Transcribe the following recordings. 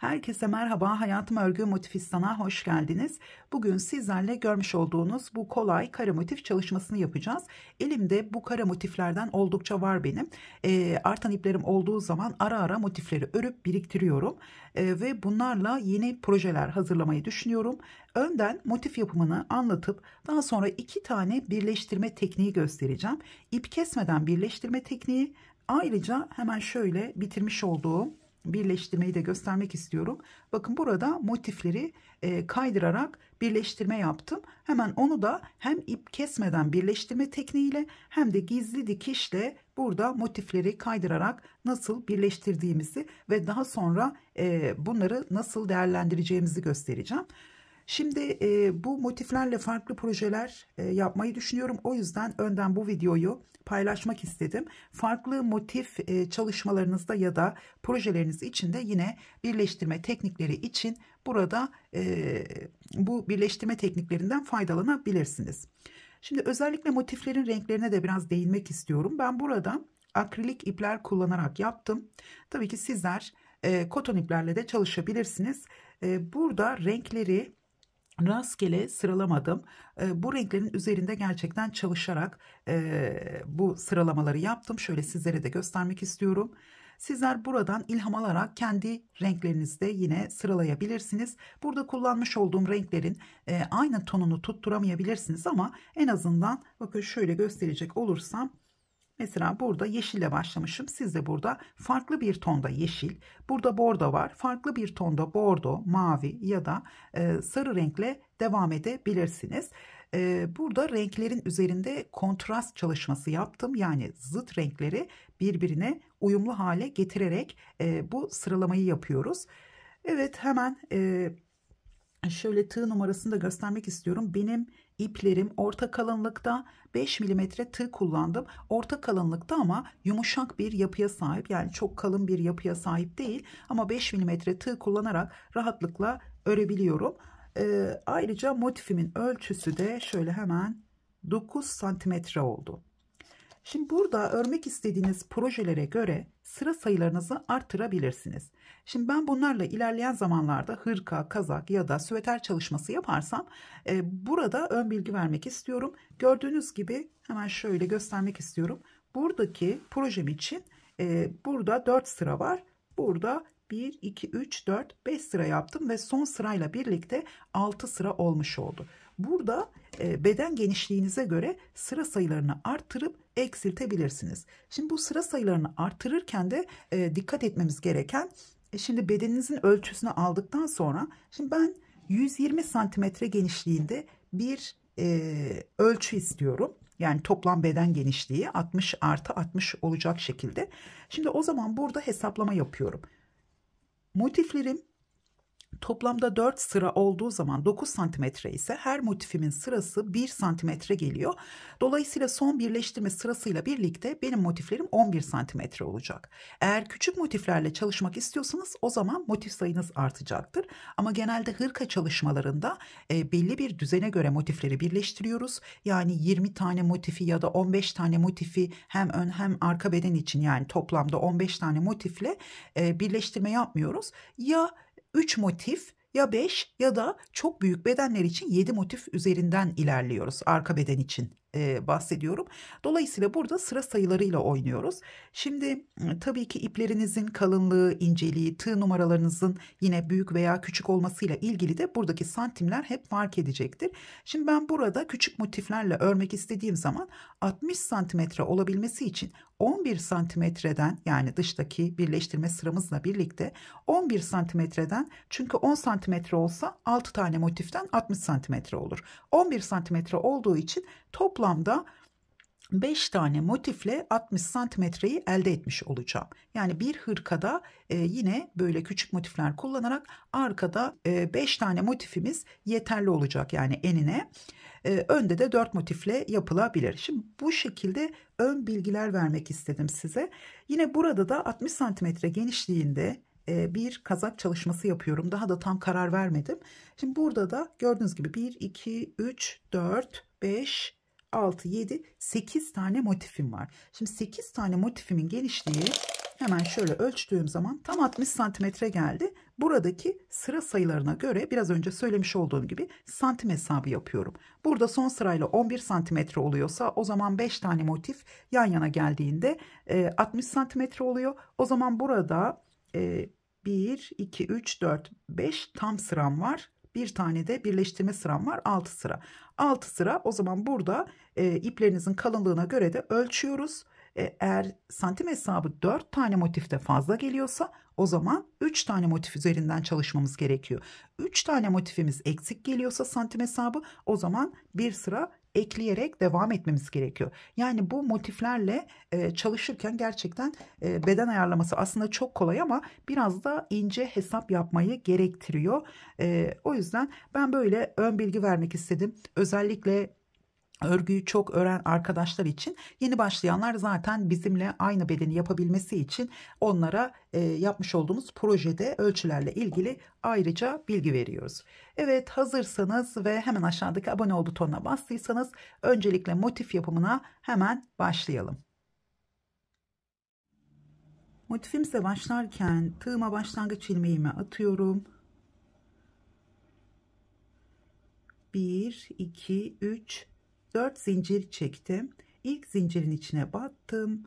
Herkese merhaba, Hayatım Örgü Motifistan'a hoş geldiniz. Bugün sizlerle görmüş olduğunuz bu kolay kare motif çalışmasını yapacağız. Elimde bu kare motiflerden oldukça var benim. Artan iplerim olduğu zaman ara ara motifleri örüp biriktiriyorum. Ve bunlarla yeni projeler hazırlamayı düşünüyorum. Önden motif yapımını anlatıp daha sonra 2 tane birleştirme tekniği göstereceğim. İp kesmeden birleştirme tekniği, ayrıca hemen şöyle bitirmiş olduğum birleştirmeyi de göstermek istiyorum. Bakın burada motifleri kaydırarak birleştirme yaptım. Hemen onu da hem ip kesmeden birleştirme tekniğiyle hem de gizli dikişle burada motifleri kaydırarak nasıl birleştirdiğimizi ve daha sonra bunları nasıl değerlendireceğimizi göstereceğim. Şimdi bu motiflerle farklı projeler yapmayı düşünüyorum. O yüzden önden bu videoyu paylaşmak istedim. Farklı motif çalışmalarınızda ya da projeleriniz için de yine birleştirme teknikleri için burada bu birleştirme tekniklerinden faydalanabilirsiniz. Şimdi özellikle motiflerin renklerine de biraz değinmek istiyorum. Ben burada akrilik ipler kullanarak yaptım. Tabii ki sizler koton iplerle de çalışabilirsiniz. Burada renkleri rastgele sıralamadım. Bu renklerin üzerinde gerçekten çalışarak bu sıralamaları yaptım. Şöyle sizlere de göstermek istiyorum. Sizler buradan ilham alarak kendi renklerinizde yine sıralayabilirsiniz. Burada kullanmış olduğum renklerin aynı tonunu tutturamayabilirsiniz ama en azından bakın şöyle gösterecek olursam, mesela burada yeşille başlamışım. Siz de burada farklı bir tonda yeşil, burada bordo var. Farklı bir tonda bordo, mavi ya da sarı renkle devam edebilirsiniz. Burada renklerin üzerinde kontrast çalışması yaptım. Yani zıt renkleri birbirine uyumlu hale getirerek bu sıralamayı yapıyoruz. Evet, hemen şöyle tığ numarasını da göstermek istiyorum. Benim iplerim orta kalınlıkta, 5 milimetre tığ kullandım. Orta kalınlıkta ama yumuşak bir yapıya sahip, yani çok kalın bir yapıya sahip değil ama 5 milimetre tığ kullanarak rahatlıkla örebiliyorum. Ayrıca motifimin ölçüsü de şöyle hemen 9 santimetre oldu. Şimdi burada örmek istediğiniz projelere göre sıra sayılarınızı arttırabilirsiniz. Şimdi ben bunlarla ilerleyen zamanlarda hırka, kazak ya da süveter çalışması yaparsam burada ön bilgi vermek istiyorum. Gördüğünüz gibi hemen şöyle göstermek istiyorum. Buradaki projem için burada 4 sıra var. Burada 1, 2, 3, 4, 5 sıra yaptım ve son sırayla birlikte 6 sıra olmuş oldu. Burada beden genişliğinize göre sıra sayılarını arttırıp eksiltebilirsiniz. Şimdi bu sıra sayılarını arttırırken de dikkat etmemiz gereken, şimdi bedeninizin ölçüsünü aldıktan sonra, şimdi ben 120 santimetre genişliğinde bir ölçü istiyorum. Yani toplam beden genişliği 60 artı 60 olacak şekilde. Şimdi o zaman burada hesaplama yapıyorum. Motiflerim toplamda 4 sıra olduğu zaman 9 santimetre ise her motifimin sırası 1 santimetre geliyor. Dolayısıyla son birleştirme sırasıyla birlikte benim motiflerim 11 santimetre olacak. Eğer küçük motiflerle çalışmak istiyorsanız o zaman motif sayınız artacaktır. Ama genelde hırka çalışmalarında belli bir düzene göre motifleri birleştiriyoruz. Yani 20 tane motifi ya da 15 tane motifi hem ön hem arka beden için, yani toplamda 15 tane motifle birleştirme yapmıyoruz. Ya 3 motif ya 5 ya da çok büyük bedenler için 7 motif üzerinden ilerliyoruz. Arka beden için bahsediyorum. Dolayısıyla burada sıra sayılarıyla oynuyoruz. Şimdi tabii ki iplerinizin kalınlığı, inceliği, tığ numaralarınızın yine büyük veya küçük olmasıyla ilgili de buradaki santimler hep fark edecektir. Şimdi ben burada küçük motiflerle örmek istediğim zaman 60 santimetre olabilmesi için 11 santimetreden, yani dıştaki birleştirme sıramızla birlikte 11 santimetreden, çünkü 10 santimetre olsa 6 tane motiften 60 santimetre olur. 11 santimetre olduğu için toplamda 5 tane motifle 60 santimetreyi elde etmiş olacağım. Yani bir hırkada yine böyle küçük motifler kullanarak arkada 5 tane motifimiz yeterli olacak, yani enine. Önde de 4 motifle yapılabilir. Şimdi bu şekilde ön bilgiler vermek istedim size. Yine burada da 60 santimetre genişliğinde bir kazak çalışması yapıyorum. Daha da tam karar vermedim. Şimdi burada da gördüğünüz gibi 1, 2, 3, 4, 5, 6, 7, 8 tane motifim var. Şimdi 8 tane motifimin genişliği, hemen şöyle ölçtüğüm zaman tam 60 santimetre geldi. buradaki sıra sayılarına göre biraz önce söylemiş olduğum gibi santim hesabı yapıyorum. Burada son sırayla 11 santimetre oluyorsa o zaman 5 tane motif yan yana geldiğinde 60 santimetre oluyor. O zaman burada 1, 2, 3, 4, 5 tam sıram var. Bir tane de birleştirme sıram var, 6 sıra. 6 sıra, o zaman burada iplerinizin kalınlığına göre de ölçüyoruz. Eğer santim hesabı 4 tane motifte fazla geliyorsa o zaman 3 tane motif üzerinden çalışmamız gerekiyor. 3 tane motifimiz eksik geliyorsa santim hesabı, o zaman bir sıra ekleyerek devam etmemiz gerekiyor. Yani bu motiflerle çalışırken gerçekten beden ayarlaması aslında çok kolay ama biraz da ince hesap yapmayı gerektiriyor. O yüzden ben böyle ön bilgi vermek istedim. Özellikle örgüyü çok öğren arkadaşlar için, yeni başlayanlar zaten bizimle aynı bedeni yapabilmesi için onlara yapmış olduğumuz projede ölçülerle ilgili ayrıca bilgi veriyoruz. Evet, hazırsanız ve hemen aşağıdaki abone ol butonuna bastıysanız öncelikle motif yapımına hemen başlayalım. Motifimize başlarken tığıma başlangıç ilmeğimi atıyorum. 1, 2, 3, 4 zincir çektim. İlk zincirin içine battım.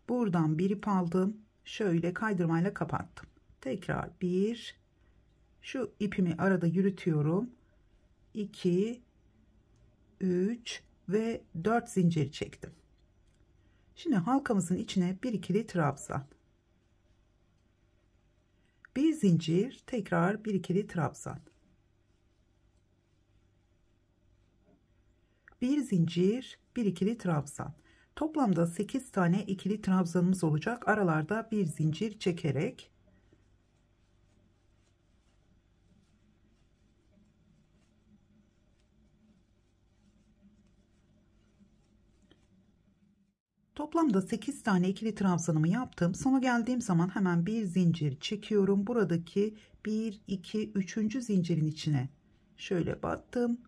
Buradan bir ip aldım. Şöyle kaydırmayla kapattım. Tekrar 1. Şu ipimi arada yürütüyorum. 2, 3 ve 4 zincir çektim. Şimdi halkamızın içine bir ikili trabzan. Bir zincir, tekrar bir ikili trabzan. Bir zincir, bir ikili trabzan. Toplamda 8 tane ikili trabzanımız olacak. Aralarda bir zincir çekerek toplamda 8 tane ikili trabzanımı yaptım. Sona geldiğim zaman hemen bir zincir çekiyorum. Buradaki 1, 2, 3. zincirin içine şöyle battım.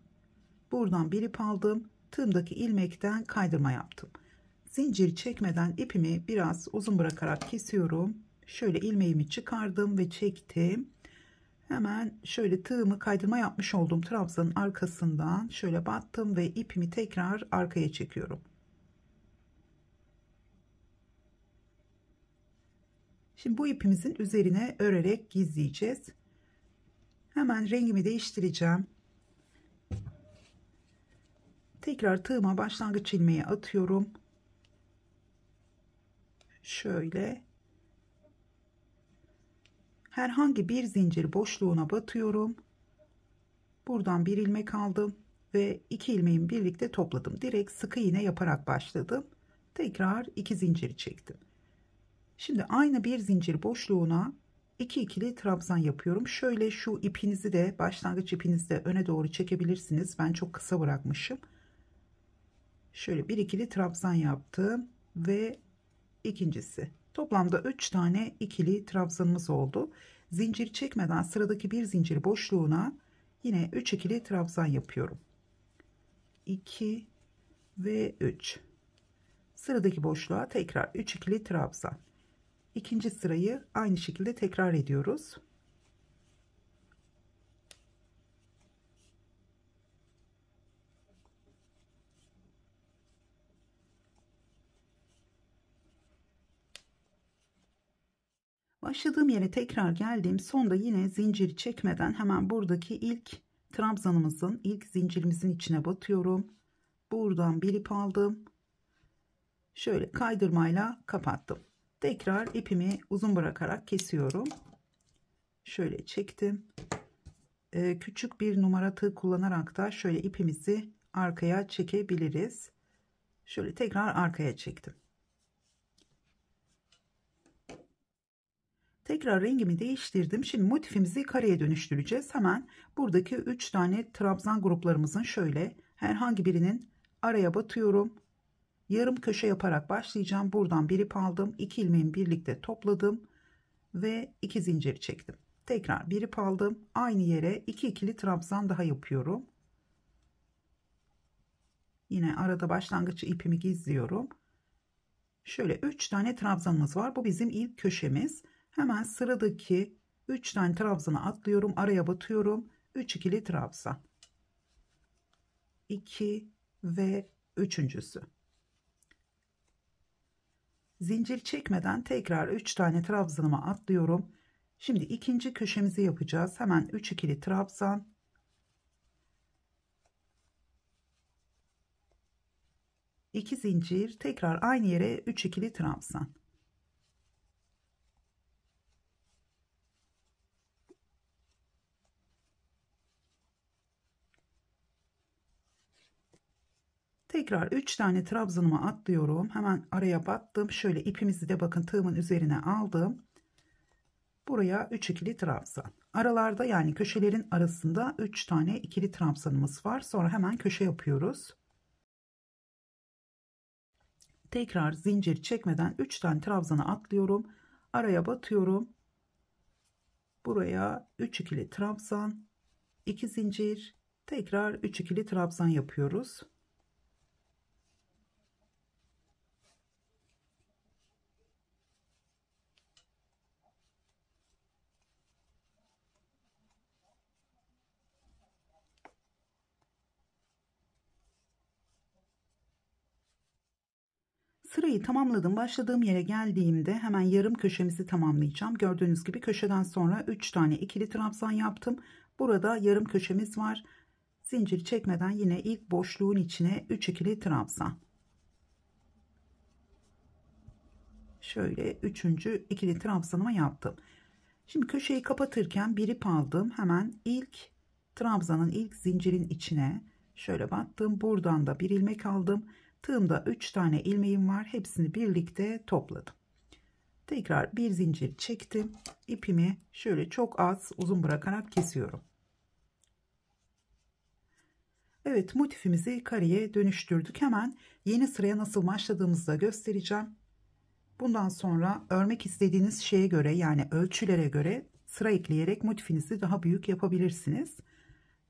Buradan bir ip aldım. Tığımdaki ilmekten kaydırma yaptım. Zincir çekmeden ipimi biraz uzun bırakarak kesiyorum. Şöyle ilmeğimi çıkardım ve çektim. Hemen şöyle tığımı kaydırma yapmış olduğum trabzanın arkasından şöyle battım ve ipimi tekrar arkaya çekiyorum. Şimdi bu ipimizin üzerine örerek gizleyeceğiz. Hemen rengimi değiştireceğim. Tekrar tığıma başlangıç ilmeği atıyorum. Şöyle herhangi bir zincir boşluğuna batıyorum. Buradan bir ilmek aldım ve iki ilmeğimi birlikte topladım. Direkt sık iğne yaparak başladım. Tekrar iki zincir çektim. Şimdi aynı bir zincir boşluğuna 2 ikili trabzan yapıyorum. Şöyle şu ipinizi de, başlangıç ipinizi de öne doğru çekebilirsiniz. Ben çok kısa bırakmışım. Şöyle bir ikili trabzan yaptım ve ikincisi. Toplamda 3 tane ikili trabzanımız oldu. Zincir çekmeden sıradaki bir zincir boşluğuna yine 3 ikili trabzan yapıyorum. 2 ve 3. Sıradaki boşluğa tekrar 3 ikili trabzan. İkinci sırayı aynı şekilde tekrar ediyoruz. Başladığım yere tekrar geldim. Sonda yine zinciri çekmeden hemen buradaki ilk trabzanımızın, ilk zincirimizin içine batıyorum. Buradan bir ip aldım. Şöyle kaydırmayla kapattım. Tekrar ipimi uzun bırakarak kesiyorum. Şöyle çektim. Küçük bir numara tığ kullanarak da şöyle ipimizi arkaya çekebiliriz. Şöyle tekrar arkaya çektim. Tekrar rengimi değiştirdim. Şimdi motifimizi kareye dönüştüreceğiz. Hemen buradaki 3 tane trabzan gruplarımızın şöyle herhangi birinin araya batıyorum. Yarım köşe yaparak başlayacağım. Buradan bir ip aldım. 2 ilmeğimi birlikte topladım ve 2 zincir çektim. Tekrar bir ip aldım. Aynı yere 2 ikili trabzan daha yapıyorum. Yine arada başlangıç ipimi gizliyorum. Şöyle 3 tane trabzanımız var. Bu bizim ilk köşemiz. Hemen sıradaki 3 tane trabzana atlıyorum, araya batıyorum. 3 ikili trabzan. 2 ve üçüncüsü. Zincir çekmeden tekrar 3 tane trabzanıma atlıyorum. Şimdi ikinci köşemizi yapacağız. Hemen 3 ikili trabzan. 2 zincir, tekrar aynı yere 3 ikili trabzan. Tekrar 3 tane trabzanıma atlıyorum. Hemen araya battım. Şöyle ipimizi de bakın tığımın üzerine aldım. Buraya 3 ikili trabzan. Aralarda, yani köşelerin arasında 3 tane ikili trabzanımız var. Sonra hemen köşe yapıyoruz. Tekrar zincir çekmeden 3 tane trabzana atlıyorum. Araya batıyorum. Buraya 3 ikili trabzan, 2 zincir, tekrar 3 ikili trabzan yapıyoruz. Sırayı tamamladım. Başladığım yere geldiğimde hemen yarım köşemizi tamamlayacağım. Gördüğünüz gibi köşeden sonra 3 tane ikili trabzan yaptım. Burada yarım köşemiz var. Zincir çekmeden yine ilk boşluğun içine 3 ikili trabzan. Şöyle üçüncü ikili trabzanımı yaptım. Şimdi köşeyi kapatırken bir ip aldım. Hemen ilk trabzanın ilk zincirin içine şöyle battım. Buradan da bir ilmek aldım. Tığımda 3 tane ilmeğim var. Hepsini birlikte topladım. Tekrar bir zincir çektim. İpimi şöyle çok az uzun bırakarak kesiyorum. Evet, motifimizi kareye dönüştürdük. Hemen yeni sıraya nasıl başladığımızı da göstereceğim. Bundan sonra örmek istediğiniz şeye göre, yani ölçülere göre sıra ekleyerek motifinizi daha büyük yapabilirsiniz.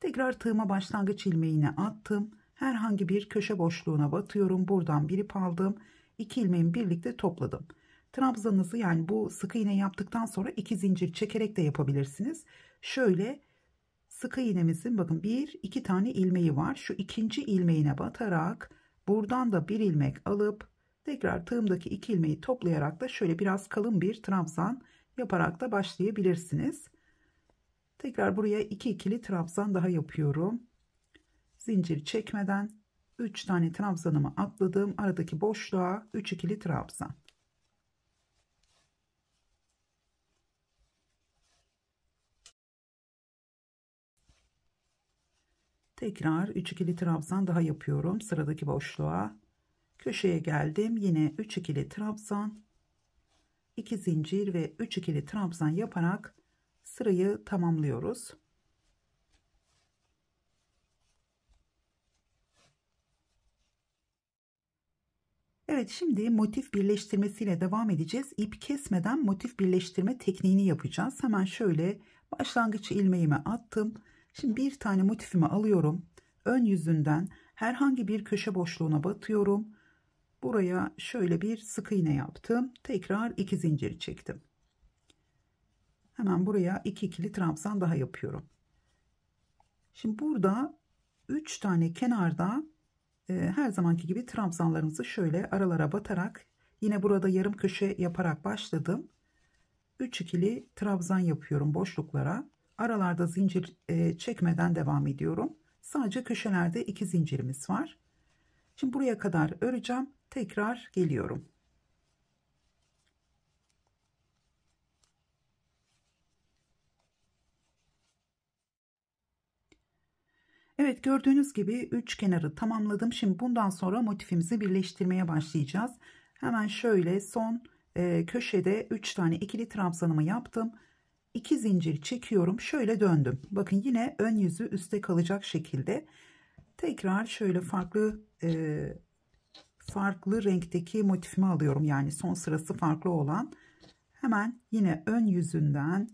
Tekrar tığıma başlangıç ilmeğini attım. Herhangi bir köşe boşluğuna batıyorum. Buradan bir ip aldım. 2 ilmeğimi birlikte topladım. Trabzanınızı, yani bu sık iğne yaptıktan sonra 2 zincir çekerek de yapabilirsiniz. Şöyle sık iğnemizin bakın 1-2 tane ilmeği var. Şu ikinci ilmeğine batarak buradan da bir ilmek alıp tekrar tığımdaki 2 ilmeği toplayarak da şöyle biraz kalın bir trabzan yaparak da başlayabilirsiniz. Tekrar buraya 2 ikili trabzan daha yapıyorum. Zincir çekmeden 3 tane trabzanımı atladım. Aradaki boşluğa 3 ikili trabzan. Tekrar 3 ikili trabzan daha yapıyorum sıradaki boşluğa. Köşeye geldim. Yine 3 ikili trabzan, 2 zincir ve 3 ikili trabzan yaparak sırayı tamamlıyoruz. Evet, şimdi motif birleştirmesiyle devam edeceğiz. İp kesmeden motif birleştirme tekniğini yapacağız. Hemen şöyle başlangıç ilmeğimi attım. Şimdi bir tane motifimi alıyorum. Ön yüzünden herhangi bir köşe boşluğuna batıyorum. Buraya şöyle bir sık iğne yaptım. Tekrar 2 zincir çektim. Hemen buraya 2 ikili trabzan daha yapıyorum. Şimdi burada 3 tane kenarda her zamanki gibi trabzanlarımızı şöyle aralara batarak, yine burada yarım köşe yaparak başladım. 3 ikili trabzan yapıyorum boşluklara. Aralarda zincir çekmeden devam ediyorum. Sadece köşelerde 2 zincirimiz var. Şimdi buraya kadar öreceğim. Tekrar geliyorum. Evet, gördüğünüz gibi 3 kenarı tamamladım. Şimdi bundan sonra motifimizi birleştirmeye başlayacağız. Hemen şöyle son köşede 3 tane ikili trabzanımı yaptım. 2 zincir çekiyorum. Şöyle döndüm. Bakın yine ön yüzü üstte kalacak şekilde. Tekrar şöyle farklı renkteki motifimi alıyorum. Yani son sırası farklı olan. Hemen yine ön yüzünden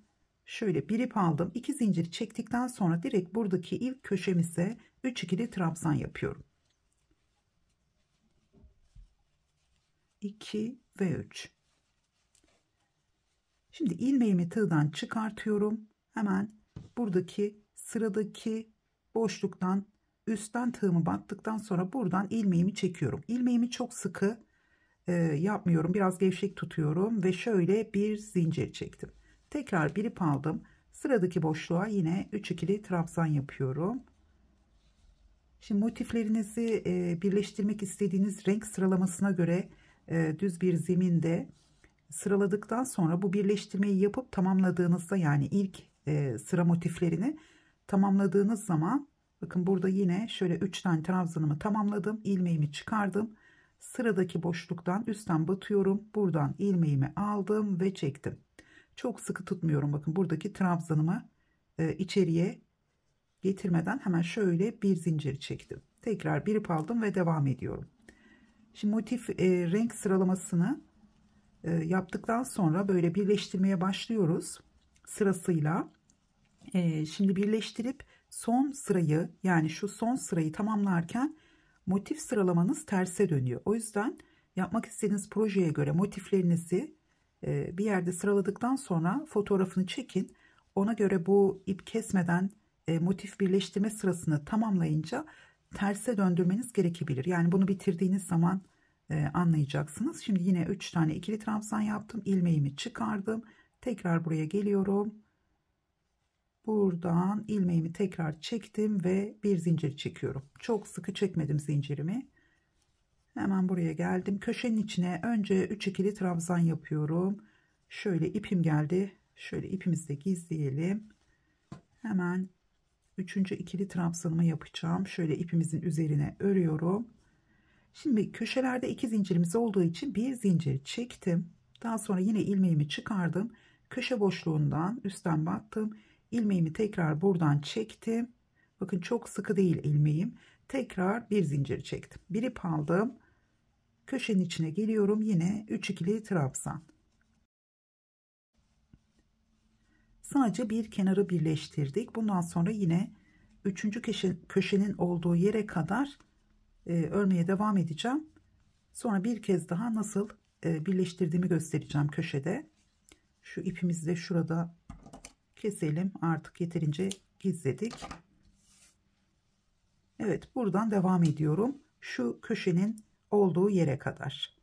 şöyle bir ip aldım. 2 zincir çektikten sonra direkt buradaki ilk köşemize 3 ikili trabzan yapıyorum. 2 ve 3. Şimdi ilmeğimi tığdan çıkartıyorum. Hemen buradaki sıradaki boşluktan üstten tığımı battıktan sonra buradan ilmeğimi çekiyorum. İlmeğimi çok sıkı yapmıyorum. Biraz gevşek tutuyorum ve şöyle bir zincir çektim. Tekrar bir ip aldım. Sıradaki boşluğa yine 3 ikili trabzan yapıyorum. Şimdi motiflerinizi birleştirmek istediğiniz renk sıralamasına göre düz bir zeminde sıraladıktan sonra bu birleştirmeyi yapıp tamamladığınızda, yani ilk sıra motiflerini tamamladığınız zaman, bakın burada yine şöyle 3 tane trabzanımı tamamladım. İlmeğimi çıkardım. Sıradaki boşluktan üstten batıyorum. Buradan ilmeğimi aldım ve çektim. Çok sıkı tutmuyorum. Bakın buradaki trabzanımı içeriye getirmeden hemen şöyle bir zincir çektim. Tekrar bir ip aldım ve devam ediyorum. Şimdi motif renk sıralamasını yaptıktan sonra böyle birleştirmeye başlıyoruz sırasıyla. Şimdi birleştirip son sırayı, yani şu son sırayı tamamlarken motif sıralamanız terse dönüyor. O yüzden yapmak istediğiniz projeye göre motiflerinizi bir yerde sıraladıktan sonra fotoğrafını çekin. Ona göre bu ip kesmeden motif birleştirme sırasını tamamlayınca terse döndürmeniz gerekebilir. Yani bunu bitirdiğiniz zaman anlayacaksınız. Şimdi yine 3 tane ikili trabzan yaptım. İlmeğimi çıkardım. Tekrar buraya geliyorum. Buradan ilmeğimi tekrar çektim ve bir zincir çekiyorum. Çok sıkı çekmedim zincirimi. Hemen buraya geldim. Köşenin içine önce 3 ikili trabzan yapıyorum. Şöyle ipim geldi. Şöyle ipimizi de gizleyelim. Hemen 3. ikili trabzanımı yapacağım. Şöyle ipimizin üzerine örüyorum. Şimdi köşelerde 2 zincirimiz olduğu için bir zincir çektim. Daha sonra yine ilmeğimi çıkardım. Köşe boşluğundan üstten battım. İlmeğimi tekrar buradan çektim. Bakın çok sıkı değil ilmeğim. Tekrar bir zincir çektim. Bir ip aldım. Köşenin içine geliyorum. Yine 3 ikili trabzan. Sadece bir kenarı birleştirdik. Bundan sonra yine 3. köşenin olduğu yere kadar örmeye devam edeceğim. Sonra bir kez daha nasıl birleştirdiğimi göstereceğim köşede. Şu ipimizi de şurada keselim. Artık yeterince gizledik. Evet, buradan devam ediyorum. Şu köşenin olduğu yere kadar.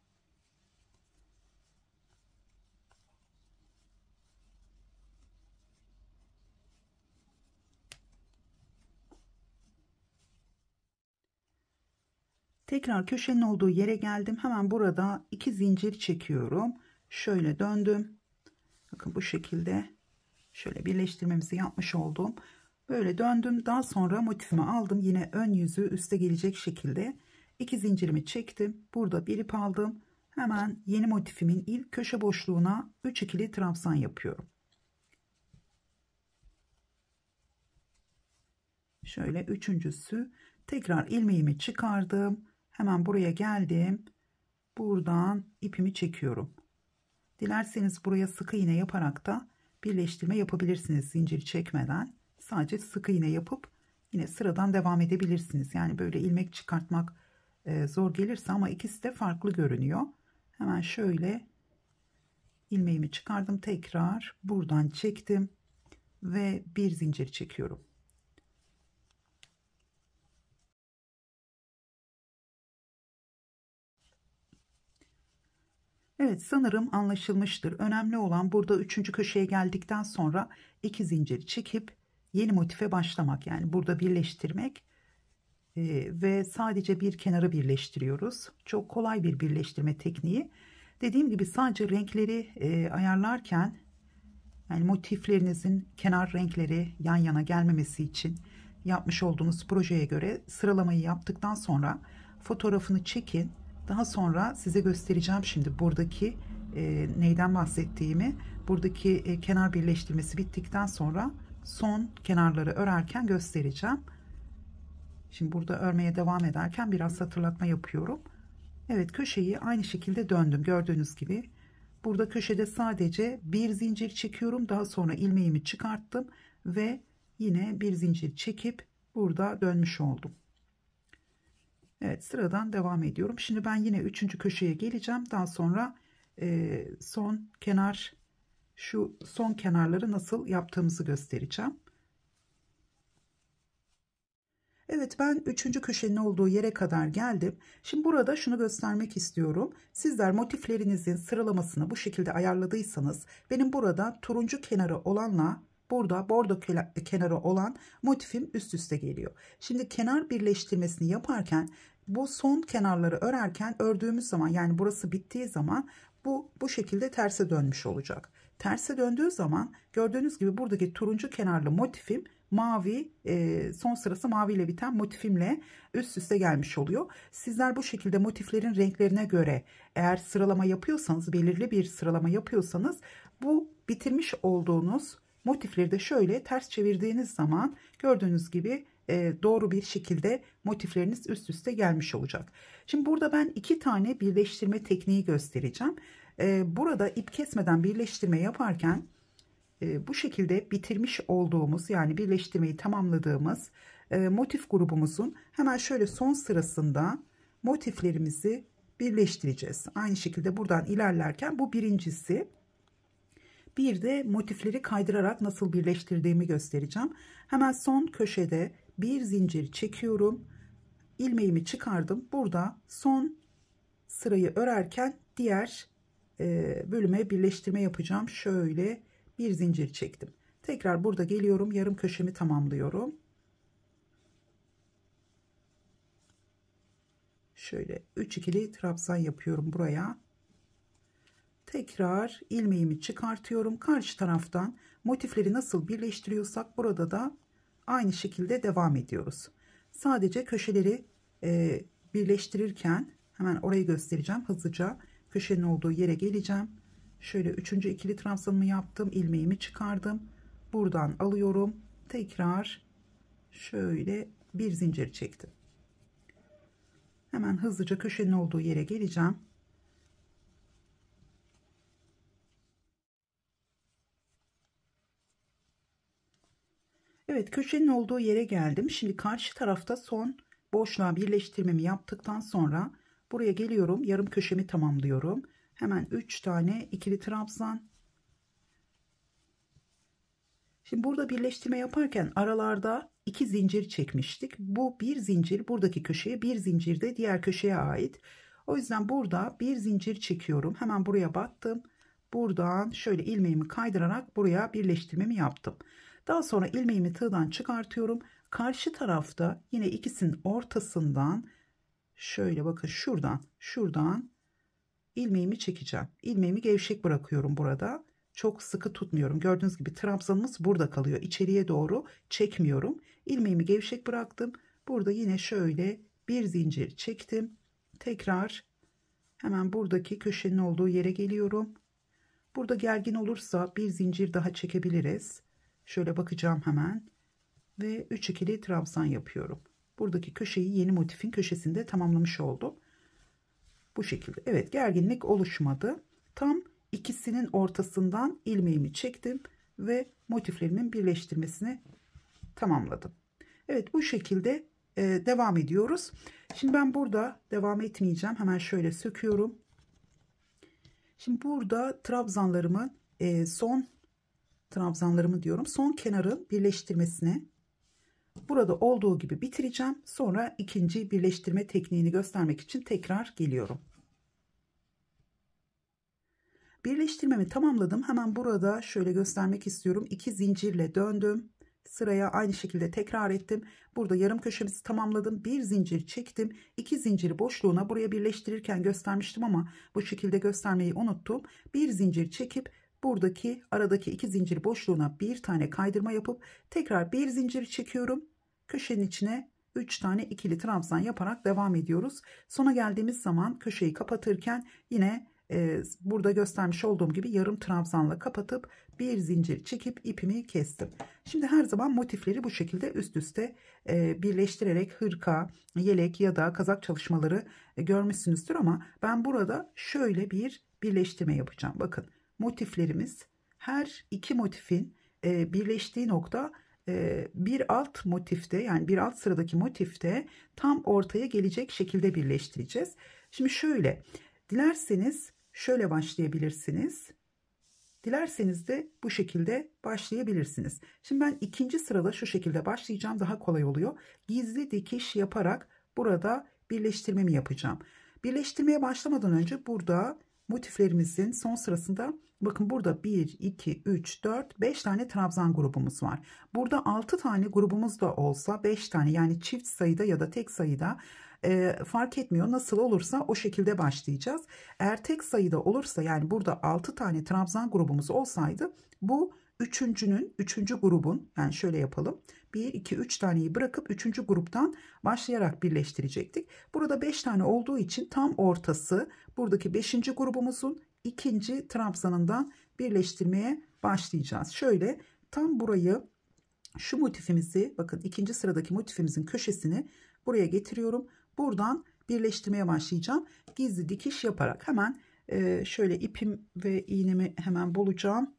Tekrar köşenin olduğu yere geldim. Hemen burada 2 zincir çekiyorum. Şöyle döndüm. Bakın bu şekilde şöyle birleştirmemizi yapmış oldum. Böyle döndüm. Daha sonra motifimi aldım. Yine ön yüzü üste gelecek şekilde 2 zincirimi çektim. Burada bir ip aldım. Hemen yeni motifimin ilk köşe boşluğuna 3 ikili trabzan yapıyorum. Şöyle üçüncüsü. Tekrar ilmeğimi çıkardım. Hemen buraya geldim. Buradan ipimi çekiyorum. Dilerseniz buraya sık iğne yaparak da birleştirme yapabilirsiniz zinciri çekmeden. Sadece sık iğne yapıp yine sıradan devam edebilirsiniz. Yani böyle ilmek çıkartmak zor gelirse, ama ikisi de farklı görünüyor. Hemen şöyle ilmeğimi çıkardım. Tekrar buradan çektim ve bir zincir çekiyorum. Evet, sanırım anlaşılmıştır. Önemli olan burada 3. köşeye geldikten sonra 2 zincir çekip yeni motife başlamak. Yani burada birleştirmek ve sadece bir kenarı birleştiriyoruz. Çok kolay bir birleştirme tekniği. Dediğim gibi sadece renkleri ayarlarken, yani motiflerinizin kenar renkleri yan yana gelmemesi için yapmış olduğunuz projeye göre sıralamayı yaptıktan sonra fotoğrafını çekin. Daha sonra size göstereceğim şimdi buradaki neyden bahsettiğimi. Buradaki kenar birleştirmesi bittikten sonra son kenarları örerken göstereceğim. Şimdi burada örmeye devam ederken biraz hatırlatma yapıyorum. Evet, köşeyi aynı şekilde döndüm. Gördüğünüz gibi burada köşede sadece bir zincir çekiyorum. Daha sonra ilmeğimi çıkarttım ve yine bir zincir çekip burada dönmüş oldum. Evet, sıradan devam ediyorum. Şimdi ben yine 3. köşeye geleceğim. Daha sonra son kenar şu son kenarları nasıl yaptığımızı göstereceğim. Evet, ben 3. köşenin olduğu yere kadar geldim. Şimdi burada şunu göstermek istiyorum. Sizler motiflerinizin sıralamasını bu şekilde ayarladıysanız benim burada turuncu kenarı olanla burada bordo kenarı olan motifim üst üste geliyor. Şimdi kenar birleştirmesini yaparken bu son kenarları örerken ördüğümüz zaman, yani burası bittiği zaman bu şekilde terse dönmüş olacak. Terse döndüğü zaman gördüğünüz gibi buradaki turuncu kenarlı motifim mavi, son sırası mavi ile biten motifimle üst üste gelmiş oluyor. Sizler bu şekilde motiflerin renklerine göre eğer sıralama yapıyorsanız, belirli bir sıralama yapıyorsanız, bu bitirmiş olduğunuz motifleri de şöyle ters çevirdiğiniz zaman gördüğünüz gibi doğru bir şekilde motifleriniz üst üste gelmiş olacak. Şimdi burada ben 2 tane birleştirme tekniği göstereceğim. Burada ip kesmeden birleştirme yaparken bu şekilde bitirmiş olduğumuz, yani birleştirmeyi tamamladığımız motif grubumuzun hemen şöyle son sırasında motiflerimizi birleştireceğiz. Aynı şekilde buradan ilerlerken bu birincisi. Bir de motifleri kaydırarak nasıl birleştirdiğimi göstereceğim. Hemen son köşede bir zincir çekiyorum. İlmeğimi çıkardım. Burada son sırayı örerken diğer bölüme birleştirme yapacağım. Şöyle bir zincir çektim. Tekrar burada geliyorum. Yarım köşemi tamamlıyorum. Şöyle 3 ikili trabzan yapıyorum buraya. Tekrar ilmeğimi çıkartıyorum. Karşı taraftan motifleri nasıl birleştiriyorsak burada da aynı şekilde devam ediyoruz. Sadece köşeleri birleştirirken hemen orayı göstereceğim. Hızlıca köşenin olduğu yere geleceğim. Şöyle 3. ikili trabzanımı yaptım. İlmeğimi çıkardım. Buradan alıyorum. Tekrar şöyle bir zincir çektim. Hemen hızlıca köşenin olduğu yere geleceğim. Evet, köşenin olduğu yere geldim. Şimdi karşı tarafta son boşluğa birleştirmemi yaptıktan sonra buraya geliyorum. Yarım köşemi tamamlıyorum. Hemen 3 tane ikili trabzan. Şimdi burada birleştirme yaparken aralarda 2 zincir çekmiştik. Bu bir zincir buradaki köşeye, bir zincir de diğer köşeye ait. O yüzden burada bir zincir çekiyorum. Hemen buraya battım. Buradan şöyle ilmeğimi kaydırarak buraya birleştirmemi yaptım. Daha sonra ilmeğimi tığdan çıkartıyorum. Karşı tarafta yine ikisinin ortasından şöyle bakın, şuradan ilmeğimi çekeceğim. İlmeğimi gevşek bırakıyorum burada. Çok sıkı tutmuyorum. Gördüğünüz gibi trabzanımız burada kalıyor. İçeriye doğru çekmiyorum. İlmeğimi gevşek bıraktım. Burada yine şöyle bir zincir çektim. Tekrar hemen buradaki köşenin olduğu yere geliyorum. Burada gergin olursa bir zincir daha çekebiliriz. Şöyle bakacağım hemen ve 3 ikili trabzan yapıyorum. Buradaki köşeyi yeni motifin köşesinde tamamlamış oldum. Bu şekilde. Evet, gerginlik oluşmadı. Tam ikisinin ortasından ilmeğimi çektim ve motiflerimin birleştirmesini tamamladım. Evet, bu şekilde devam ediyoruz. Şimdi ben burada devam etmeyeceğim. Hemen şöyle söküyorum. Şimdi burada trabzanlarımın son kenarın birleştirmesini burada olduğu gibi bitireceğim. Sonra ikinci birleştirme tekniğini göstermek için tekrar geliyorum. Birleştirmemi tamamladım. Hemen burada şöyle göstermek istiyorum. 2 zincirle döndüm. Sıraya aynı şekilde tekrar ettim. Burada yarım köşemizi tamamladım. Bir zincir çektim. 2 zinciri boşluğuna buraya birleştirirken göstermiştim ama bu şekilde göstermeyi unuttum. Bir zincir çekip buradaki aradaki 2 zincir boşluğuna bir tane kaydırma yapıp tekrar bir zincir çekiyorum. Köşenin içine 3 tane ikili trabzan yaparak devam ediyoruz. Sona geldiğimiz zaman köşeyi kapatırken yine burada göstermiş olduğum gibi yarım trabzanla kapatıp bir zincir çekip ipimi kestim. Şimdi her zaman motifleri bu şekilde üst üste birleştirerek hırka, yelek ya da kazak çalışmaları görmüşsünüzdür ama ben burada şöyle bir birleştirme yapacağım. Bakın, motiflerimiz her iki motifin birleştiği nokta bir alt motifte, yani bir alt sıradaki motifte tam ortaya gelecek şekilde birleştireceğiz. Şimdi şöyle, dilerseniz şöyle başlayabilirsiniz. Dilerseniz de bu şekilde başlayabilirsiniz. Şimdi ben ikinci sırada şu şekilde başlayacağım. Daha kolay oluyor. Gizli dikiş yaparak burada birleştirmemi yapacağım. Birleştirmeye başlamadan önce burada motiflerimizin son sırasında bakın burada 1, 2, 3, 4, 5 tane trabzan grubumuz var. Burada 6 tane grubumuz da olsa 5 tane, yani çift sayıda ya da tek sayıda fark etmiyor. Nasıl olursa o şekilde başlayacağız. Eğer tek sayıda olursa, yani burada 6 tane trabzan grubumuz olsaydı, bu üçüncü grubun, yani şöyle yapalım. 1, 2, 3 taneyi bırakıp 3. gruptan başlayarak birleştirecektik. Burada 5 tane olduğu için tam ortası buradaki 5. grubumuzun ikinci trabzanından birleştirmeye başlayacağız. Şöyle tam burayı, şu motifimizi, bakın ikinci sıradaki motifimizin köşesini buraya getiriyorum. Buradan birleştirmeye başlayacağım. Gizli dikiş yaparak hemen şöyle ipim ve iğnemi hemen bulacağım.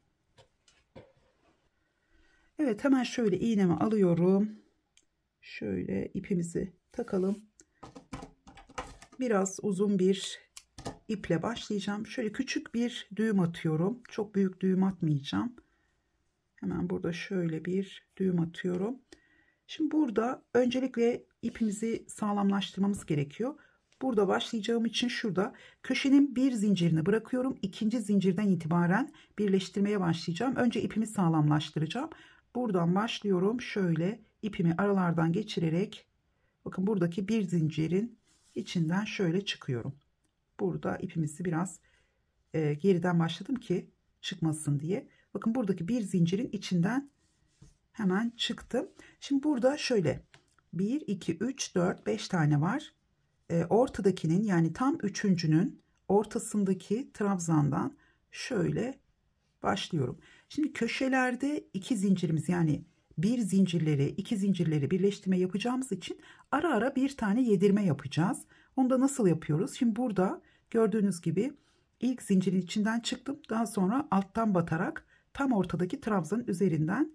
Evet, hemen şöyle iğnemi alıyorum. Şöyle ipimizi takalım. Biraz uzun bir iple başlayacağım. Şöyle küçük bir düğüm atıyorum. Çok büyük düğüm atmayacağım. Hemen burada şöyle bir düğüm atıyorum. Şimdi burada öncelikle ipimizi sağlamlaştırmamız gerekiyor. Burada başlayacağım için şurada köşenin bir zincirini bırakıyorum. İkinci zincirden itibaren birleştirmeye başlayacağım. Önce ipimi sağlamlaştıracağım. Buradan başlıyorum. Şöyle ipimi aralardan geçirerek, bakın buradaki bir zincirin içinden şöyle çıkıyorum. Burada ipimizi biraz geriden başladım ki çıkmasın diye. Bakın buradaki bir zincirin içinden hemen çıktım. Şimdi burada şöyle 1, 2, 3, 4, 5 tane var. Ortadakinin, yani tam üçüncünün ortasındaki trabzandan şöyle başlıyorum. Şimdi köşelerde iki zincirimiz, yani bir zincirleri, iki zincirleri birleştirme yapacağımız için ara ara bir tane yedirme yapacağız. Onu da nasıl yapıyoruz? Şimdi burada gördüğünüz gibi ilk zincirin içinden çıktım. Daha sonra alttan batarak tam ortadaki trabzanın üzerinden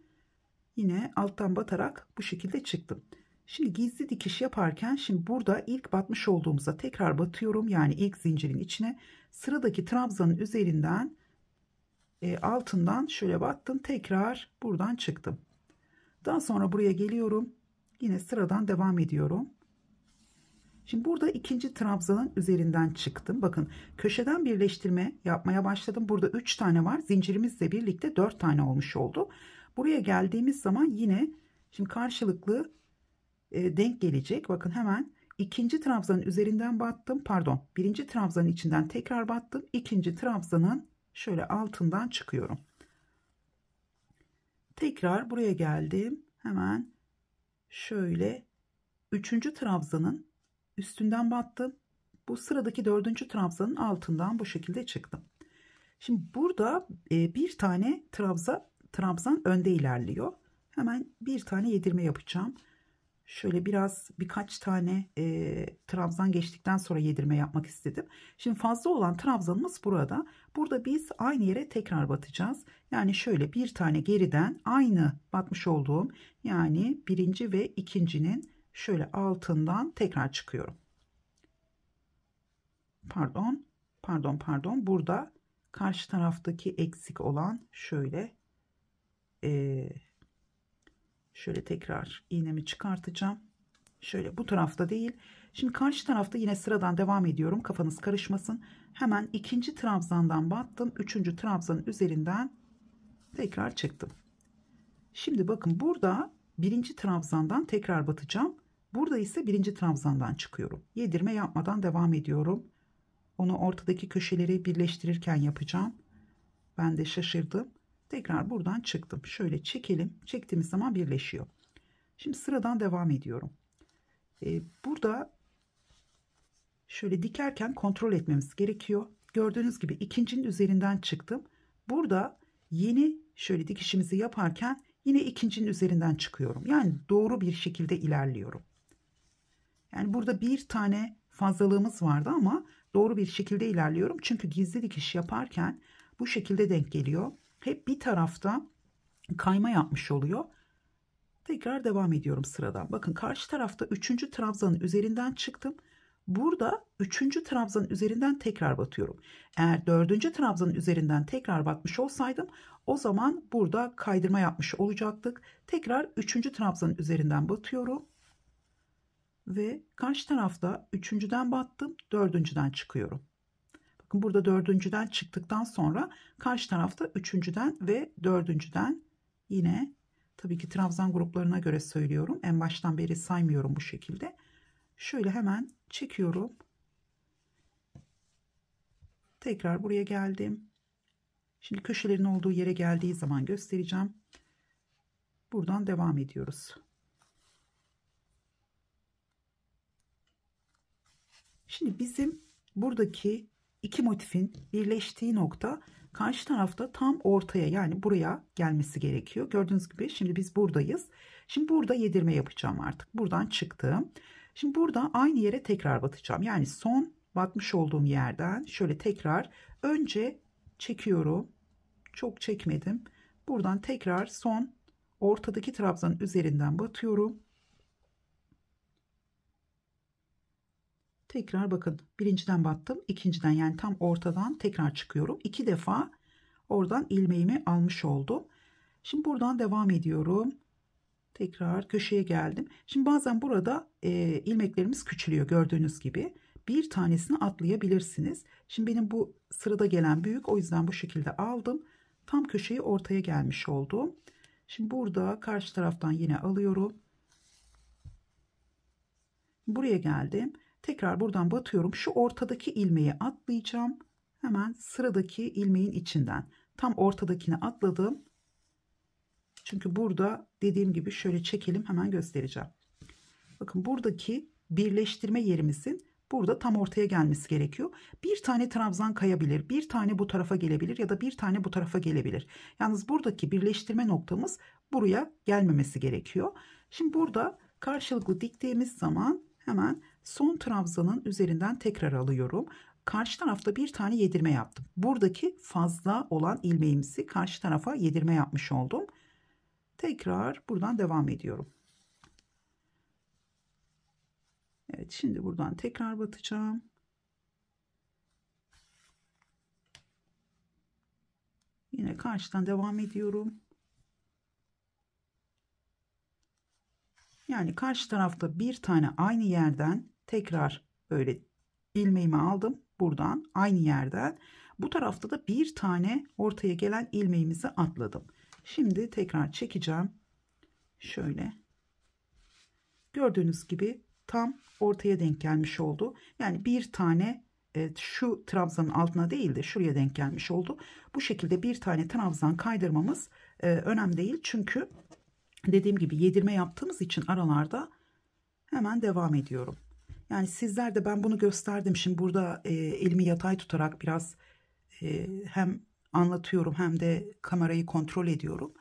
yine alttan batarak bu şekilde çıktım. Şimdi gizli dikiş yaparken, şimdi burada ilk batmış olduğumuzda tekrar batıyorum. Yani ilk zincirin içine, sıradaki trabzanın üzerinden altından şöyle battım. Tekrar buradan çıktım. Daha sonra buraya geliyorum. Yine sıradan devam ediyorum. Şimdi burada ikinci trabzanın üzerinden çıktım. Bakın köşeden birleştirme yapmaya başladım. Burada 3 tane var. Zincirimizle birlikte 4 tane olmuş oldu. Buraya geldiğimiz zaman yine şimdi karşılıklı denk gelecek. Bakın hemen ikinci trabzanın üzerinden battım. Pardon, birinci trabzanın içinden tekrar battım. İkinci trabzanın şöyle altından çıkıyorum. Tekrar buraya geldim. Hemen şöyle üçüncü trabzanın üstünden battım. Bu sıradaki dördüncü trabzanın altından bu şekilde çıktım. Şimdi burada bir tane trabzan önde ilerliyor. Hemen bir tane yedirme yapacağım. Şöyle birkaç tane trabzan geçtikten sonra yedirme yapmak istedim. Şimdi fazla olan trabzanımız burada. Burada biz aynı yere tekrar batacağız. Yani şöyle bir tane geriden aynı batmış olduğum, yani birinci ve ikincinin şöyle altından tekrar çıkıyorum. Pardon. Burada karşı taraftaki eksik olan şöyle tekrar iğnemi çıkartacağım. Şöyle bu tarafta değil. Şimdi karşı tarafta yine sıradan devam ediyorum. Kafanız karışmasın. Hemen ikinci trabzandan battım. Üçüncü trabzanın üzerinden tekrar çıktım. Şimdi bakın burada birinci trabzandan tekrar batacağım. Burada ise birinci trabzandan çıkıyorum. Yedirme yapmadan devam ediyorum. Onu ortadaki köşeleri birleştirirken yapacağım. Ben de şaşırdım. Tekrar buradan çıktım. Şöyle çekelim. Çektiğimiz zaman birleşiyor. Şimdi sıradan devam ediyorum. Burada şöyle dikerken kontrol etmemiz gerekiyor. Gördüğünüz gibi ikincinin üzerinden çıktım. Burada yeni şöyle dikişimizi yaparken yine ikincinin üzerinden çıkıyorum. Yani doğru bir şekilde ilerliyorum. Yani burada bir tane fazlalığımız vardı ama doğru bir şekilde ilerliyorum. Çünkü gizli dikiş yaparken bu şekilde denk geliyor. Hep bir tarafta kayma yapmış oluyor. Tekrar devam ediyorum sıradan. Bakın karşı tarafta 3. trabzanın üzerinden çıktım. Burada 3. trabzanın üzerinden tekrar batıyorum. Eğer 4. trabzanın üzerinden tekrar batmış olsaydım o zaman burada kaydırma yapmış olacaktık. Tekrar 3. trabzanın üzerinden batıyorum. Ve karşı tarafta 3.'den battım, 4.'den çıkıyorum. Bakın burada 4.'den çıktıktan sonra karşı tarafta 3.'den ve 4.'den yine, tabii ki trabzan gruplarına göre söylüyorum. En baştan beri saymıyorum bu şekilde. Şöyle hemen çekiyorum. Tekrar buraya geldim. Şimdi köşelerin olduğu yere geldiği zaman göstereceğim. Buradan devam ediyoruz. Şimdi bizim buradaki iki motifin birleştiği nokta karşı tarafta tam ortaya, yani buraya gelmesi gerekiyor. Gördüğünüz gibi şimdi biz buradayız. Şimdi burada yedirme yapacağım artık. Buradan çıktım. Şimdi burada aynı yere tekrar batacağım. Yani son batmış olduğum yerden şöyle tekrar önce çekiyorum. Çok çekmedim. Buradan tekrar son ortadaki trabzanın üzerinden batıyorum. Tekrar bakın, birinciden battım, ikinciden yani tam ortadan tekrar çıkıyorum. 2 defa oradan ilmeğimi almış oldum. Şimdi buradan devam ediyorum. Tekrar köşeye geldim. Şimdi bazen burada ilmeklerimiz küçülüyor gördüğünüz gibi. Bir tanesini atlayabilirsiniz. Şimdi benim bu sırada gelen büyük, o yüzden bu şekilde aldım. Tam köşeyi ortaya gelmiş oldum. Şimdi burada karşı taraftan yine alıyorum. Buraya geldim. Tekrar buradan batıyorum. Şu ortadaki ilmeği atlayacağım. Hemen sıradaki ilmeğin içinden. Tam ortadakini atladım. Çünkü burada dediğim gibi şöyle çekelim, hemen göstereceğim. Bakın buradaki birleştirme yerimizin burada tam ortaya gelmesi gerekiyor. Bir tane trabzan kayabilir, bir tane bu tarafa gelebilir ya da bir tane bu tarafa gelebilir. Yalnız buradaki birleştirme noktamız buraya gelmemesi gerekiyor. Şimdi burada karşılıklı diktiğimiz zaman hemen son trabzanın üzerinden tekrar alıyorum. Karşı tarafta bir tane yedirme yaptım. Buradaki fazla olan ilmeğimizi karşı tarafa yedirme yapmış oldum. Tekrar buradan devam ediyorum. Evet, şimdi buradan tekrar batacağım. Yine karşıdan devam ediyorum. Yani karşı tarafta bir tane aynı yerden tekrar böyle ilmeğimi aldım. Buradan aynı yerden. Bu tarafta da bir tane ortaya gelen ilmeğimizi atladım. Şimdi tekrar çekeceğim. Şöyle. Gördüğünüz gibi tam ortaya denk gelmiş oldu. Yani bir tane şu trabzanın altına değil de şuraya denk gelmiş oldu. Bu şekilde bir tane trabzan kaydırmamız önemli değil. Çünkü dediğim gibi yedirme yaptığımız için aralarda hemen devam ediyorum. Yani sizler de, ben bunu gösterdim. Şimdi burada elimi yatay tutarak biraz hem anlatıyorum hem de kamerayı kontrol ediyorum.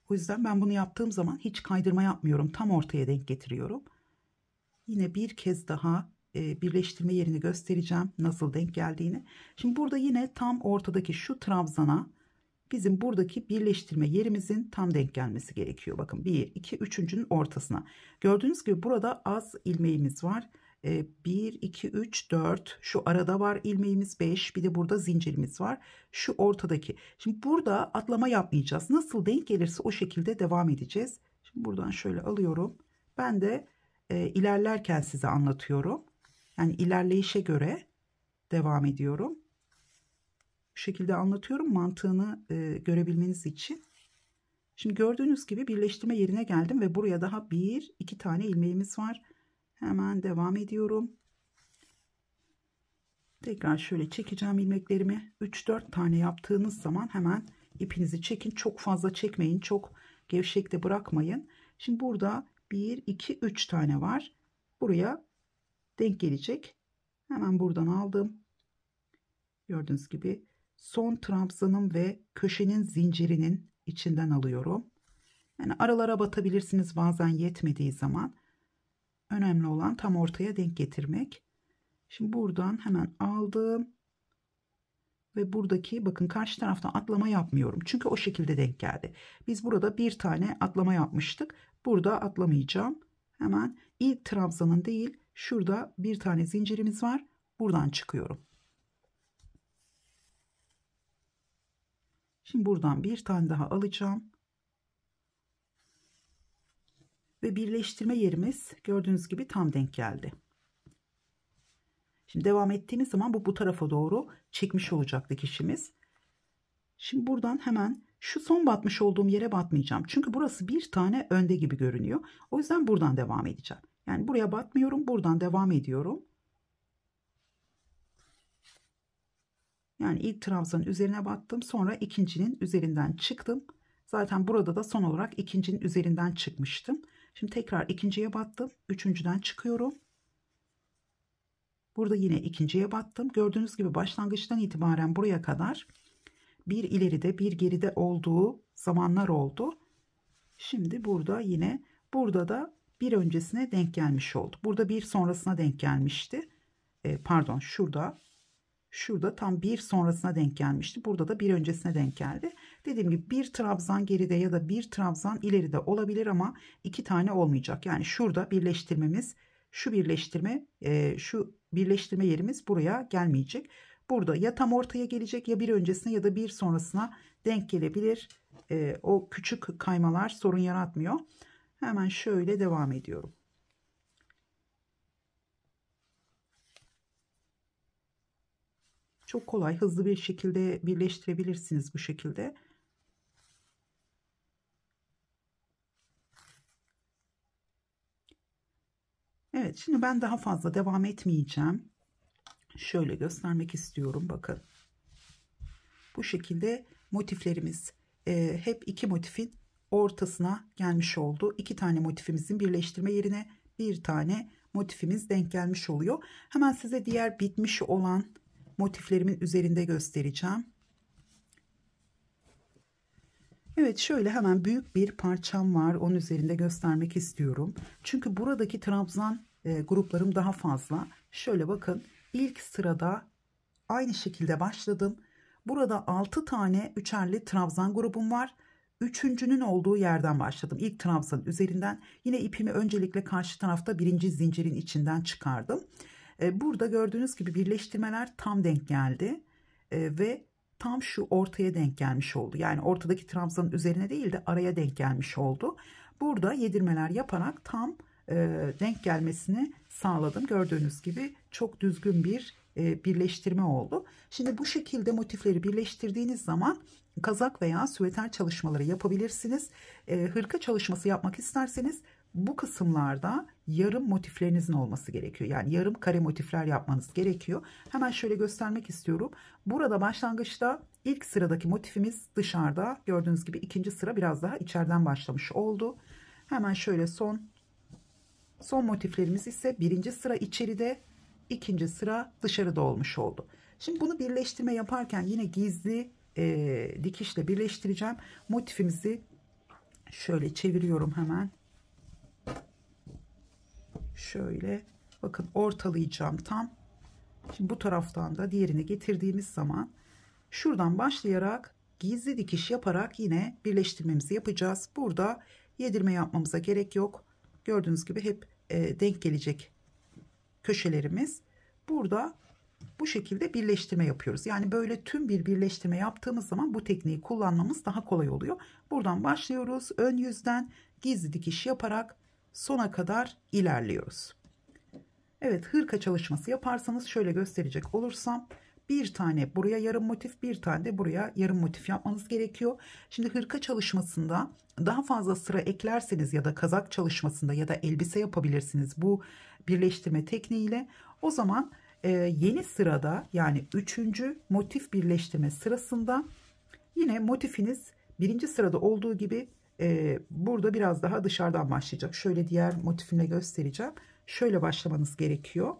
O yüzden ben bunu yaptığım zaman hiç kaydırma yapmıyorum. Tam ortaya denk getiriyorum. Yine bir kez daha birleştirme yerini göstereceğim, nasıl denk geldiğini. Şimdi burada yine tam ortadaki şu trabzana bizim buradaki birleştirme yerimizin tam denk gelmesi gerekiyor. Bakın 1, 2, 3.'ünün ortasına. Gördüğünüz gibi burada az ilmeğimiz var. 1, 2, 3, 4. Şu arada var ilmeğimiz 5. Bir de burada zincirimiz var. Şu ortadaki. Şimdi burada atlama yapmayacağız. Nasıl denk gelirse o şekilde devam edeceğiz. Şimdi buradan şöyle alıyorum. Ben de ilerlerken size anlatıyorum. Yani ilerleyişe göre devam ediyorum. Bu şekilde anlatıyorum mantığını görebilmeniz için. Şimdi gördüğünüz gibi birleştirme yerine geldim ve buraya daha 1, 2 tane ilmeğimiz var. Hemen devam ediyorum. Tekrar şöyle çekeceğim ilmeklerimi. 3-4 tane yaptığınız zaman hemen ipinizi çekin. Çok fazla çekmeyin. Çok gevşek de bırakmayın. Şimdi burada 1, 2, 3 tane var. Buraya denk gelecek. Hemen buradan aldım. Gördüğünüz gibi son trabzanın ve köşenin zincirinin içinden alıyorum. Yani aralara batabilirsiniz bazen yetmediği zaman. Önemli olan tam ortaya denk getirmek. Şimdi buradan hemen aldım. Ve buradaki, bakın karşı taraftan atlama yapmıyorum. Çünkü o şekilde denk geldi. Biz burada bir tane atlama yapmıştık. Burada atlamayacağım. Hemen ilk trabzanın değil, Şurada bir tane zincirimiz var. Buradan çıkıyorum. Şimdi buradan bir tane daha alacağım. Ve birleştirme yerimiz gördüğünüz gibi tam denk geldi. Şimdi devam ettiğimiz zaman bu tarafa doğru çekmiş olacak dikişimiz. Şimdi buradan hemen şu son batmış olduğum yere batmayacağım. Çünkü burası bir tane önde gibi görünüyor. O yüzden buradan devam edeceğim. Yani buraya batmıyorum, buradan devam ediyorum. Yani ilk trabzanın üzerine battım, sonra ikincinin üzerinden çıktım. Zaten burada da son olarak ikincinin üzerinden çıkmıştım. Şimdi tekrar ikinciye battım, üçüncüden çıkıyorum. Burada yine ikinciye battım. Gördüğünüz gibi başlangıçtan itibaren buraya kadar bir ileride bir geride olduğu zamanlar oldu. Şimdi burada yine burada da bir öncesine denk gelmiş oldu. Burada bir sonrasına denk gelmişti. Pardon, şurada tam bir sonrasına denk gelmişti. Burada da bir öncesine denk geldi. Dediğim gibi bir trabzan geride ya da bir trabzan ileride olabilir ama iki tane olmayacak. Yani şurada birleştirmemiz, şu birleştirme yerimiz buraya gelmeyecek. Burada ya tam ortaya gelecek, ya bir öncesine ya da bir sonrasına denk gelebilir. O küçük kaymalar sorun yaratmıyor. Hemen şöyle devam ediyorum. Çok kolay, hızlı bir şekilde birleştirebilirsiniz bu şekilde. Evet, şimdi ben daha fazla devam etmeyeceğim. Şöyle göstermek istiyorum, bakın. Bu şekilde motiflerimiz hep iki motifin ortasına gelmiş oldu. İki tane motifimizin birleştirme yerine bir tane motifimiz denk gelmiş oluyor. Hemen size diğer bitmiş olan motiflerimin üzerinde göstereceğim. Evet, şöyle hemen büyük bir parçam var. Onun üzerinde göstermek istiyorum. Çünkü buradaki trabzan gruplarım daha fazla. Şöyle bakın, ilk sırada aynı şekilde başladım. Burada 6 tane üçerli trabzan grubum var. Üçüncünün olduğu yerden başladım. İlk trabzanın üzerinden yine ipimi öncelikle karşı tarafta birinci zincirin içinden çıkardım. Burada gördüğünüz gibi birleştirmeler tam denk geldi. Ve tam şu ortaya denk gelmiş oldu. Yani ortadaki trabzanın üzerine değil de araya denk gelmiş oldu. Burada yedirmeler yaparak tam denk gelmesini sağladım. Gördüğünüz gibi çok düzgün bir birleştirme oldu. Şimdi bu şekilde motifleri birleştirdiğiniz zaman kazak veya süveter çalışmaları yapabilirsiniz. Hırka çalışması yapmak isterseniz bu kısımlarda yarım motiflerinizin olması gerekiyor. Yani yarım kare motifler yapmanız gerekiyor. Hemen şöyle göstermek istiyorum. Burada başlangıçta ilk sıradaki motifimiz dışarıda. Gördüğünüz gibi ikinci sıra biraz daha içeriden başlamış oldu. Hemen şöyle son motiflerimiz ise birinci sıra içeride, ikinci sıra dışarıda olmuş oldu. Şimdi bunu birleştirme yaparken yine gizli dikişle birleştireceğim. Motifimizi şöyle çeviriyorum hemen. Şöyle bakın, ortalayacağım tam. Şimdi bu taraftan da diğerini getirdiğimiz zaman şuradan başlayarak gizli dikiş yaparak yine birleştirmemizi yapacağız. Burada yedirme yapmamıza gerek yok. Gördüğünüz gibi hep denk gelecek köşelerimiz. Burada bu şekilde birleştirme yapıyoruz. Yani böyle tüm bir birleştirme yaptığımız zaman bu tekniği kullanmamız daha kolay oluyor. Buradan başlıyoruz. Ön yüzden gizli dikiş yaparak sona kadar ilerliyoruz. Evet, hırka çalışması yaparsanız şöyle gösterecek olursam bir tane buraya yarım motif, bir tane de buraya yarım motif yapmanız gerekiyor. Şimdi hırka çalışmasında daha fazla sıra eklerseniz ya da kazak çalışmasında ya da elbise yapabilirsiniz bu birleştirme tekniğiyle. O zaman yeni sırada, yani 3. motif birleştirme sırasında yine motifiniz birinci sırada olduğu gibi burada biraz daha dışarıdan başlayacak. Şöyle diğer motifimle göstereceğim. Şöyle başlamanız gerekiyor.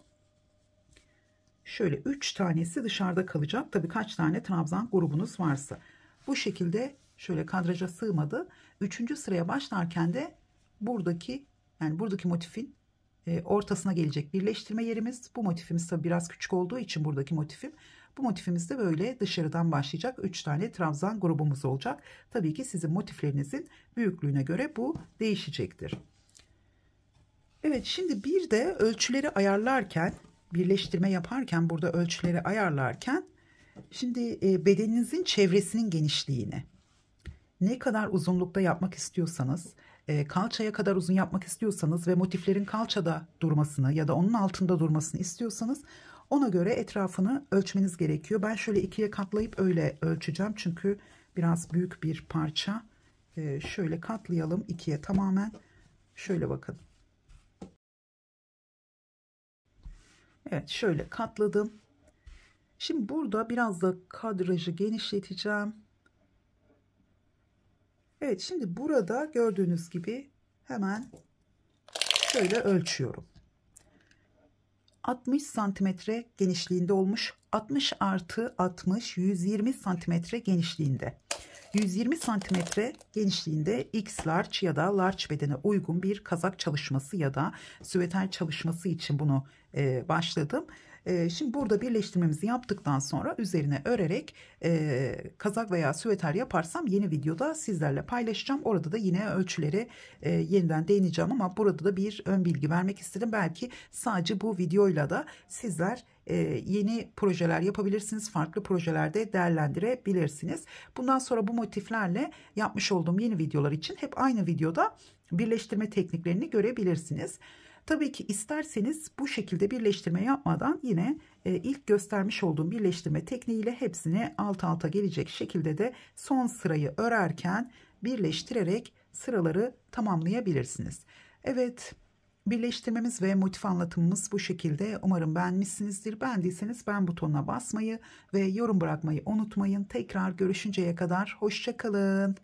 Şöyle 3 tanesi dışarıda kalacak. Tabii kaç tane trabzan grubunuz varsa. Bu şekilde şöyle kadraja sığmadı. 3. sıraya başlarken de buradaki motifin ortasına gelecek birleştirme yerimiz. Bu motifimiz tabii biraz küçük olduğu için buradaki motifim. Bu motifimiz de böyle dışarıdan başlayacak. 3 tane trabzan grubumuz olacak. Tabii ki sizin motiflerinizin büyüklüğüne göre bu değişecektir. Evet, şimdi bir de ölçüleri ayarlarken, birleştirme yaparken, burada ölçüleri ayarlarken, şimdi bedeninizin çevresinin genişliğini, ne kadar uzunlukta yapmak istiyorsanız, kalçaya kadar uzun yapmak istiyorsanız ve motiflerin kalçada durmasını ya da onun altında durmasını istiyorsanız ona göre etrafını ölçmeniz gerekiyor. Ben şöyle ikiye katlayıp öyle ölçeceğim çünkü biraz büyük bir parça. Şöyle katlayalım ikiye tamamen. Şöyle bakın. Evet, şöyle katladım. Şimdi burada biraz da kadrajı genişleteceğim. Evet, şimdi burada gördüğünüz gibi hemen şöyle ölçüyorum. 60 santimetre genişliğinde olmuş. 60 artı 60 120 santimetre genişliğinde. 120 santimetre genişliğinde X large ya da large bedene uygun bir kazak çalışması ya da süveter çalışması için bunu başladım. Şimdi burada birleştirmemizi yaptıktan sonra üzerine örerek kazak veya süveter yaparsam yeni videoda sizlerle paylaşacağım. Orada da yine ölçüleri yeniden değineceğim ama burada da bir ön bilgi vermek istedim. Belki sadece bu videoyla da sizler yeni projeler yapabilirsiniz. Farklı projelerde değerlendirebilirsiniz. Bundan sonra bu motiflerle yapmış olduğum yeni videolar için hep aynı videoda birleştirme tekniklerini görebilirsiniz. Tabii ki isterseniz bu şekilde birleştirme yapmadan yine ilk göstermiş olduğum birleştirme tekniğiyle hepsini alt alta gelecek şekilde de son sırayı örerken birleştirerek sıraları tamamlayabilirsiniz. Evet, birleştirmemiz ve motif anlatımımız bu şekilde. Umarım beğenmişsinizdir. Beğendiyseniz beğen butonuna basmayı ve yorum bırakmayı unutmayın. Tekrar görüşünceye kadar hoşça kalın.